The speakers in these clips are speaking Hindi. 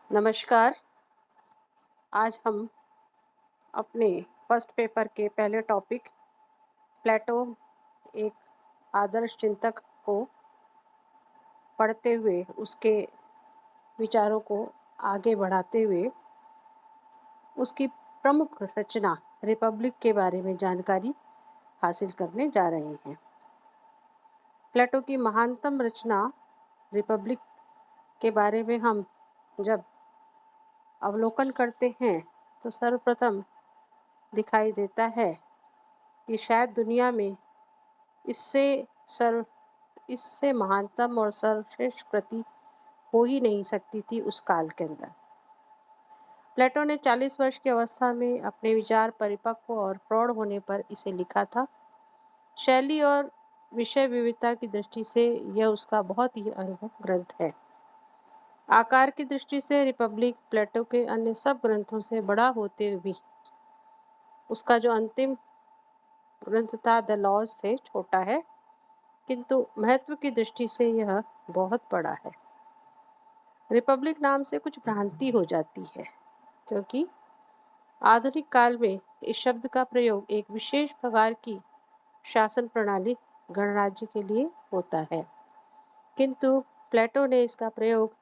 नमस्कार। आज हम अपने फर्स्ट पेपर के पहले टॉपिक प्लेटो एक आदर्श चिंतक को पढ़ते हुए उसके विचारों को आगे बढ़ाते हुए उसकी प्रमुख रचना रिपब्लिक के बारे में जानकारी हासिल करने जा रहे हैं। प्लेटो की महानतम रचना रिपब्लिक के बारे में हम जब अवलोकन करते हैं तो सर्वप्रथम दिखाई देता है कि शायद दुनिया में इससे सर्व इससे महानतम और सर्वश्रेष्ठ कृति हो ही नहीं सकती थी उस काल के अंदर। प्लेटो ने 40 वर्ष की अवस्था में अपने विचार परिपक्व और प्रौढ़ होने पर इसे लिखा था। शैली और विषय विविधता की दृष्टि से यह उसका बहुत ही अनुभव ग्रंथ है। आकार की दृष्टि से रिपब्लिक प्लेटो के अन्य सब ग्रंथों से बड़ा होते हुए भी उसका जो अंतिम ग्रंथ था द लॉज से छोटा है, किंतु महत्व की दृष्टि से यह बहुत बड़ा है। रिपब्लिक नाम से कुछ भ्रांति हो जाती है, क्योंकि आधुनिक काल में इस शब्द का प्रयोग एक विशेष प्रकार की शासन प्रणाली गणराज्य के लिए होता है, किंतु प्लेटो ने इसका प्रयोग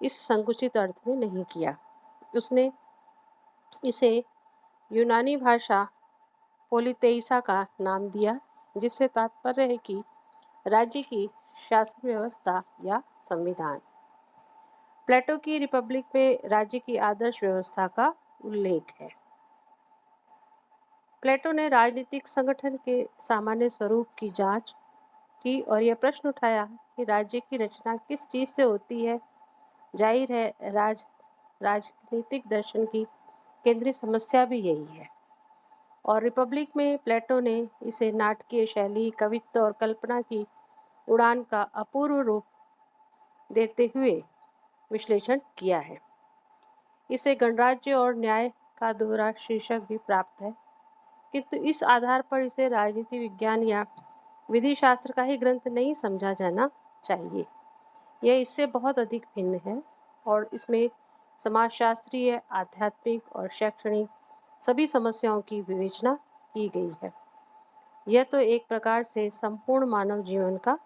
इस संकुचित अर्थ में नहीं किया। उसने इसे यूनानी भाषा पोलितेइसा का नाम दिया, जिससे तात्पर्य है कि राज्य की शासन व्यवस्था या संविधान। प्लेटो की रिपब्लिक में राज्य की आदर्श व्यवस्था का उल्लेख है। प्लेटो ने राजनीतिक संगठन के सामान्य स्वरूप की जांच की और यह प्रश्न उठाया कि राज्य की रचना किस चीज से होती है। जाहिर है राजनीतिक दर्शन की केंद्रीय समस्या भी यही है, और रिपब्लिक में प्लेटो ने इसे नाटकीय शैली, कवित्व और कल्पना की उड़ान का अपूर्व रूप देते हुए विश्लेषण किया है। इसे गणराज्य और न्याय का दोहरा शीर्षक भी प्राप्त है, किंतु इस आधार पर इसे राजनीति विज्ञान या विधि शास्त्र का ही ग्रंथ नहीं समझा जाना चाहिए। यह इससे बहुत अधिक भिन्न है और इसमें समाजशास्त्रीय, आध्यात्मिक और शैक्षणिक सभी समस्याओं की विवेचना की गई है। यह तो एक प्रकार से संपूर्ण मानव जीवन का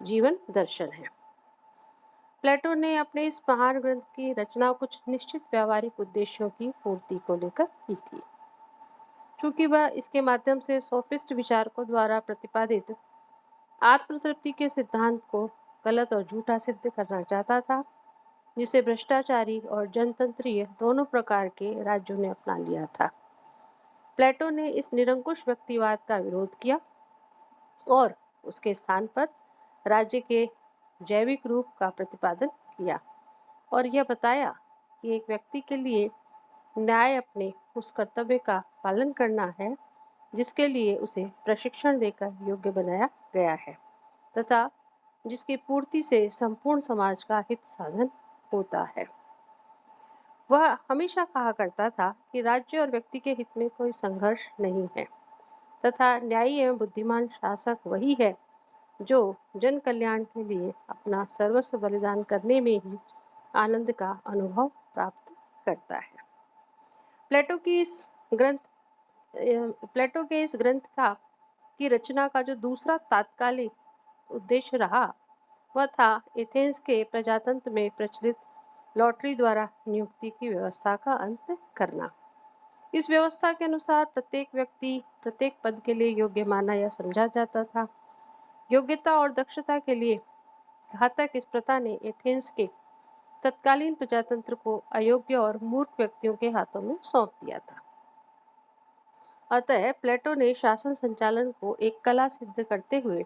जीवन दर्शन है। प्लेटो ने अपने इस महान ग्रंथ की रचना कुछ निश्चित व्यावहारिक उद्देश्यों की पूर्ति को लेकर की थी। चूंकि वह इसके माध्यम से सोफिस्ट विचारकों द्वारा प्रतिपादित आत्मतृप्ति के सिद्धांत को गलत और झूठा सिद्ध करना चाहता था, जिसे भ्रष्टाचारी और जनतंत्रीय दोनों प्रकार के राज्यों ने अपना लिया था। प्लेटो ने इस निरंकुश व्यक्तिवाद का विरोध किया और उसके स्थान पर राज्य के जैविक रूप का प्रतिपादन किया और यह बताया कि एक व्यक्ति के लिए न्याय अपने उस कर्तव्य का पालन करना है जिसके लिए उसे प्रशिक्षण देकर योग्य बनाया गया है तथा जिसकी पूर्ति से संपूर्ण समाज का हित साधन होता है। वह हमेशा कहा करता था कि राज्य और व्यक्ति के हित में कोई संघर्ष नहीं है तथा न्यायी एवं बुद्धिमान शासक वही है जो जन कल्याण के लिए अपना सर्वस्व बलिदान करने में ही आनंद का अनुभव प्राप्त करता है। प्लेटो की इस ग्रंथ प्लेटो के इस ग्रंथ का की रचना का जो दूसरा तात्कालिक उद्देश्य रहा वह था एथेंस के प्रजातंत्र में प्रचलित लॉटरी द्वारा नियुक्ति की व्यवस्था का अंत करना। इस व्यवस्था के अनुसार प्रत्येक व्यक्ति प्रत्येक पद के लिए योग्य माना या समझा जाता था। योग्यता और दक्षता के लिए घातक इस प्रथा ने एथेंस के तत्कालीन प्रजातंत्र को अयोग्य और मूर्ख व्यक्तियों के हाथों में सौंप दिया था। अतः प्लेटो ने शासन संचालन को एक कला सिद्ध करते हुए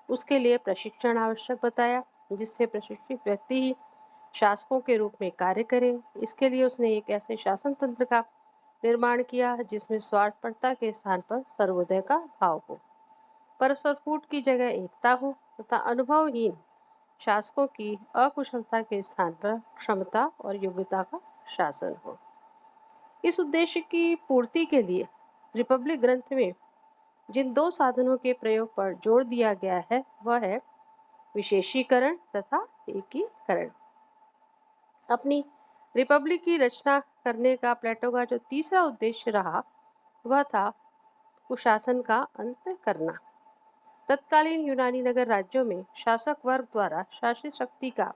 उसके लिए प्रशिक्षण आवश्यक बताया, जिससे प्रशिक्षित व्यक्ति ही शासकों के रूप में कार्य करे। इसके लिए उसने एक ऐसे शासन तंत्र का निर्माण किया जिसमें स्वार्थपरता के स्थान पर सर्वोदय का भाव हो, परस्पर फूट की जगह एकता हो तथा अनुभवहीन शासकों की अकुशलता के स्थान पर क्षमता और योग्यता का शासन हो। इस उद्देश्य की पूर्ति के लिए रिपब्लिक ग्रंथ में जिन दो साधनों के प्रयोग पर जोर दिया गया है वह है विशेषीकरण तथा एकीकरण। अपनी रिपब्लिक की रचना करने का प्लेटो का जो तीसरा उद्देश्य रहा वह था कुशासन का अंत करना। तत्कालीन यूनानी नगर राज्यों में शासक वर्ग द्वारा शासित शक्ति का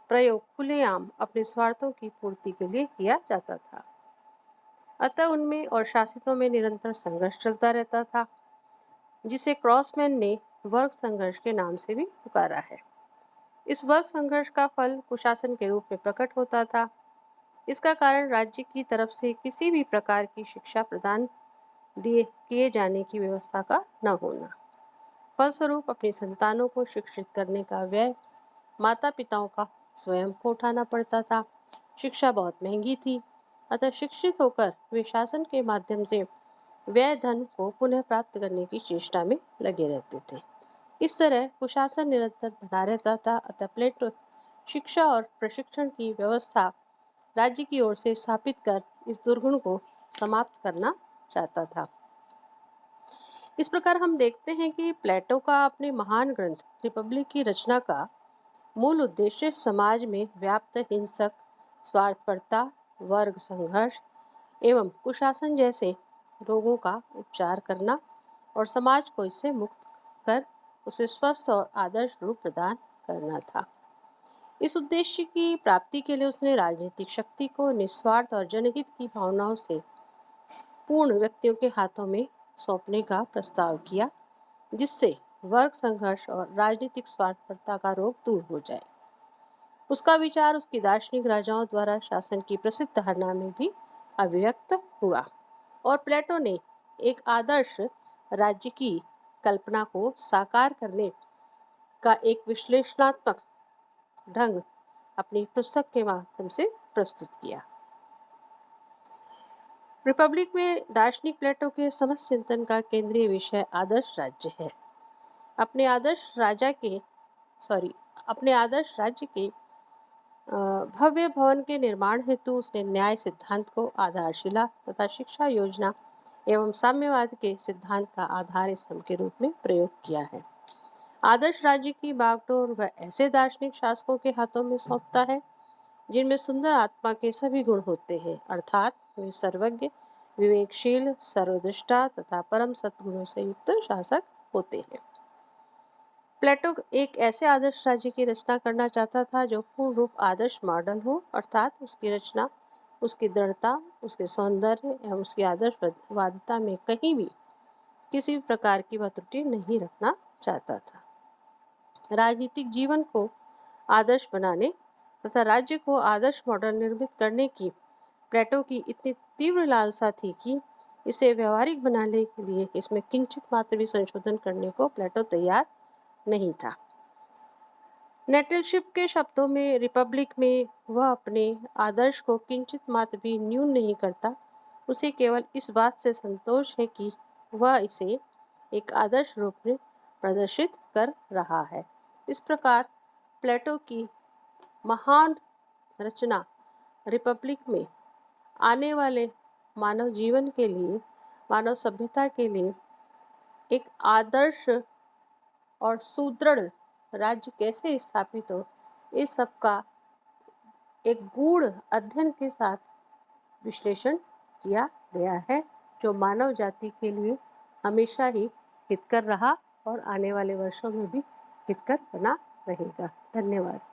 प्रयोग खुलेआम अपने स्वार्थों की पूर्ति के लिए किया जाता था। अतः उनमें और शासितों में निरंतर संघर्ष चलता रहता था, जिसे क्रॉसमैन ने वर्ग संघर्ष के नाम से भी पुकारा है। इस वर्ग संघर्ष का फल कुशासन के रूप में प्रकट होता था। इसका कारण राज्य की तरफ से किसी भी प्रकार की शिक्षा प्रदान किए जाने की व्यवस्था का न होना। फलस्वरूप अपनी संतानों को शिक्षित करने का व्यय माता पिताओं का स्वयं को उठाना पड़ता था। शिक्षा बहुत महंगी थी, अतः शिक्षित होकर वे शासन के माध्यम से व्यय धन को पुनः प्राप्त करने की चेष्टा में लगे रहते थे। इस तरह कुशासन निरंतर बना रहता था। अतः प्लेटो शिक्षा और प्रशिक्षण की व्यवस्था राज्य की ओर से स्थापित कर इस दुर्गुण को समाप्त करना चाहता था। इस प्रकार हम देखते हैं कि प्लेटो का अपने महान ग्रंथ रिपब्लिक की रचना का मूल उद्देश्य समाज में व्याप्त हिंसक, स्वार्थपरता, वर्ग संघर्ष एवं कुशासन जैसे रोगों का उपचार करना और समाज को इससे मुक्त कर उसे स्वस्थ और आदर्श रूप प्रदान करना था। इस उद्देश्य की प्राप्ति के लिए उसने राजनीतिक शक्ति को निस्वार्थ और जनहित की भावनाओं से पूर्ण व्यक्तियों के हाथों में सौंपने का प्रस्ताव किया, जिससे वर्ग संघर्ष और राजनीतिक स्वार्थपरता का रोग दूर हो जाए। उसका विचार उसकी दार्शनिक राजाओं द्वारा शासन की प्रसिद्ध धारणा में भी अभिव्यक्त हुआ और प्लेटो ने एक आदर्श राज्य की कल्पना को साकार करने का एक विश्लेषणात्मक ढंग अपनी पुस्तक के माध्यम से प्रस्तुत किया। रिपब्लिक में दार्शनिक प्लेटो के समस्त चिंतन का केंद्रीय विषय आदर्श राज्य है। अपने आदर्श राज्य के भव्य भवन के निर्माण हेतु उसने न्याय सिद्धांत को आधारशिला तथा शिक्षा योजना एवं साम्यवाद के सिद्धांत का आधार स्तंभ के रूप में प्रयोग किया है। आदर्श राज्य की बागडोर वह ऐसे दार्शनिक शासकों के हाथों में सौंपता है जिनमें सुंदर आत्मा के सभी गुण होते हैं, अर्थात वे सर्वज्ञ, विवेकशील, सर्वदृष्टा तथा परम सद्गुणों से युक्त शासक होते हैं। प्लेटो एक ऐसे आदर्श राज्य की रचना करना चाहता था जो पूर्ण रूप आदर्श मॉडल हो, अर्थात उसकी रचना, उसकी दृढ़ता, उसके सौंदर्य एवं उसकी आदर्शवादिता में कहीं भी किसी भी प्रकार की वह त्रुटि नहीं रखना चाहता था। राजनीतिक जीवन को आदर्श बनाने तथा राज्य को आदर्श मॉडल निर्मित करने की प्लेटो की इतनी तीव्र लालसा थी कि इसे व्यवहारिक बनाने के लिए इसमें किंचित मात्र भी संशोधन करने को प्लेटो तैयार नहीं था। नेटलशिप के शब्दों में रिपब्लिक में वह अपने आदर्श को किंचित मात्र भी न्यून नहीं करता, उसे केवल इस बात से संतोष है कि वह इसे एक आदर्श रूप में प्रदर्शित कर रहा है। इस प्रकार प्लेटो की महान रचना रिपब्लिक में आने वाले मानव जीवन के लिए, मानव सभ्यता के लिए एक आदर्श और सुदृढ़ राज्य कैसे स्थापित हो, इस सब का एक गूढ़ अध्ययन के साथ विश्लेषण किया गया है, जो मानव जाति के लिए हमेशा ही हितकर रहा और आने वाले वर्षों में भी हितकर बना रहेगा। धन्यवाद।